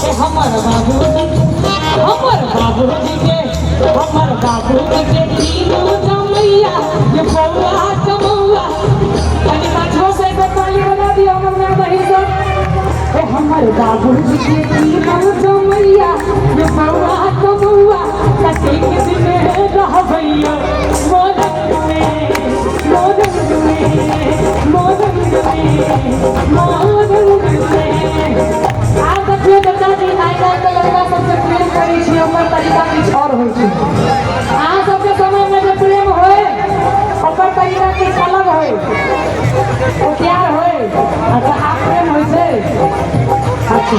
हमर बाबूजी के तीनों जमैया ये बउआ कमौआ अरे माछो से पानी बना दिया हमर बहिन सब हमर बाबूजी के तीनों जमैया ये बउआ कमौआ कटे के दिन रह भैया मोदन में आज देखिए बच्चा जी आइ काल्हि के लड़का सबसे प्रेम करै छी ओकर तरीका किछु और होइ छै अहाँ सबके समय में जे प्रेम होय ओकर तरीका किछु अलग होय ओ प्यार होय अच्छा आप प्रेम होइ छै अच्छा